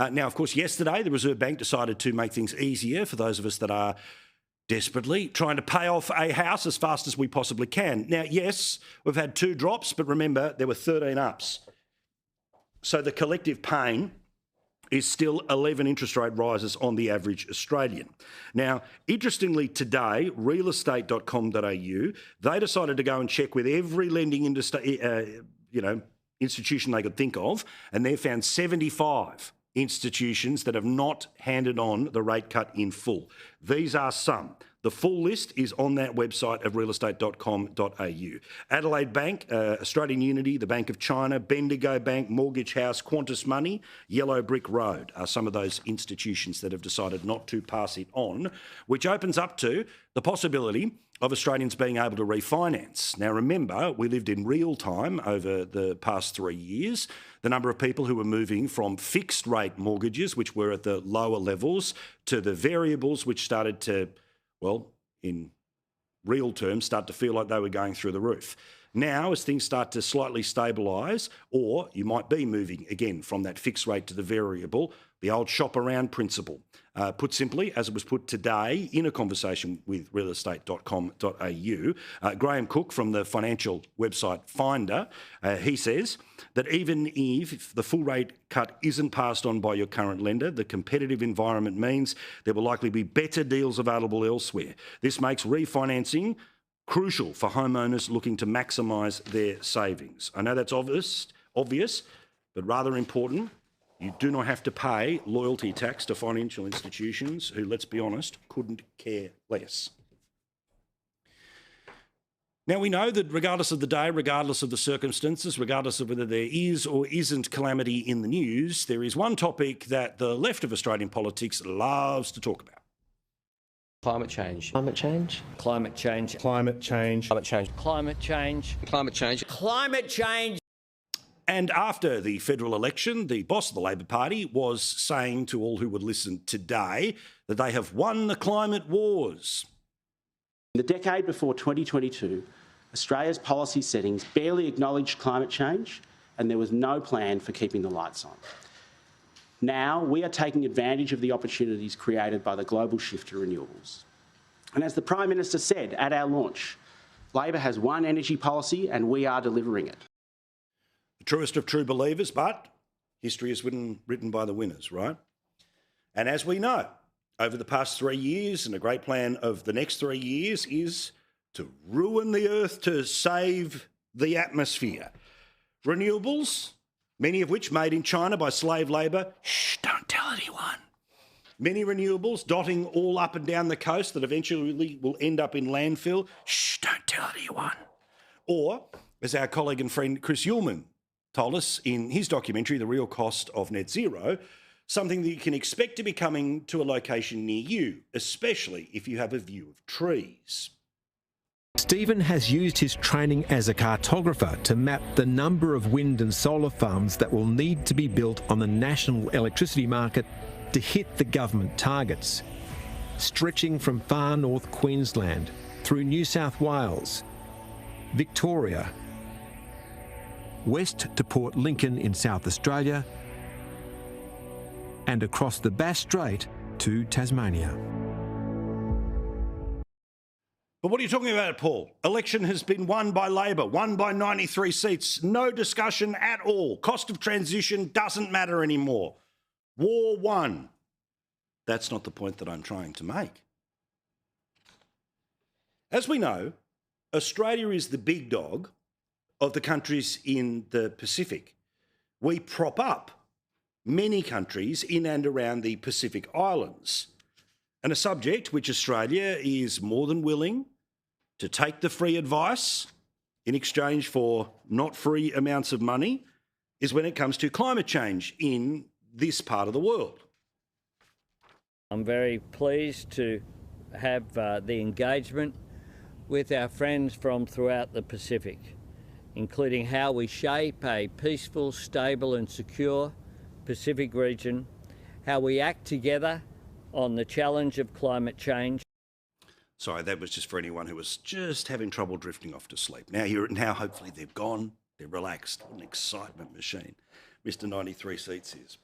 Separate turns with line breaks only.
Now, of course, yesterday the Reserve Bank decided to make things easier for those of us that are desperately trying to pay off a house as fast as we possibly can. Now, yes, we've had 2 drops, but remember, there were 13 ups. So the collective pain is still 11 interest rate rises on the average Australian. Now, interestingly, today, realestate.com.au, they decided to go and check with every lending institution they could think of, and they found 75 institutions that have not handed on the rate cut in full. These are some. The full list is on that website of realestate.com.au. Adelaide Bank, Australian Unity, the Bank of China, Bendigo Bank, Mortgage House, Qantas Money, Yellow Brick Road are some of those institutions that have decided not to pass it on, which opens up to the possibility of Australians being able to refinance. Now, remember, we lived in real time over the past 3 years. The number of people who were moving from fixed rate mortgages, which were at the lower levels, to the variables, which started to, well, in real terms, start to feel like they were going through the roof. Now, as things start to slightly stabilise, or you might be moving again from that fixed rate to the variable, the old shop around principle. Put simply, as it was put today in a conversation with realestate.com.au, Graham Cook from the financial website Finder, he says that even if the full rate cut isn't passed on by your current lender, the competitive environment means there will likely be better deals available elsewhere. This makes refinancing crucial for homeowners looking to maximise their savings. I know that's obvious, but rather important. You do not have to pay loyalty tax to financial institutions who, let's be honest, couldn't care less. Now, we know that regardless of the day, regardless of the circumstances, regardless of whether there is or isn't calamity in the news, there is one topic that the left of Australian politics loves to talk about.
Climate change.
Climate change.
Climate change.
Climate change.
Climate change. Climate change.
Climate change.
Climate change.
And after the federal election, the boss of the Labor Party was saying to all who would listen today that they have won the climate wars.
In the decade before 2022, Australia's policy settings barely acknowledged climate change, and there was no plan for keeping the lights on. Now we are taking advantage of the opportunities created by the global shift to renewables. And as the Prime Minister said at our launch, Labor has one energy policy and we are delivering it.
The truest of true believers, but history is written by the winners, right? And as we know, over the past 3 years, and a great plan of the next 3 years is to ruin the earth to save the atmosphere. Renewables, many of which made in China by slave labour. Shh, don't tell anyone. Many renewables dotting all up and down the coast that eventually will end up in landfill. Shh, don't tell anyone. Or, as our colleague and friend Chris Uhlmann told us in his documentary, The Real Cost of Net Zero, something that you can expect to be coming to a location near you, especially if you have a view of trees.
Stephen has used his training as a cartographer to map the number of wind and solar farms that will need to be built on the national electricity market to hit the government targets, stretching from far north Queensland through New South Wales, Victoria, west to Port Lincoln in South Australia, and across the Bass Strait to Tasmania.
But what are you talking about, Paul? Election has been won by Labor, won by 93 seats. No discussion at all. Cost of transition doesn't matter anymore. War won. That's not the point that I'm trying to make. As we know, Australia is the big dog of the countries in the Pacific. We prop up many countries in and around the Pacific Islands, and a subject which Australia is more than willing to take the free advice in exchange for not free amounts of money is when it comes to climate change in this part of the world.
I'm very pleased to have the engagement with our friends from throughout the Pacific, including how we shape a peaceful, stable and secure Pacific region, how we act together on the challenge of climate change.
Sorry, that was just for anyone who was just having trouble drifting off to sleep. Now hopefully they've gone, they're relaxed. What an excitement machine Mr. 93 Seats is.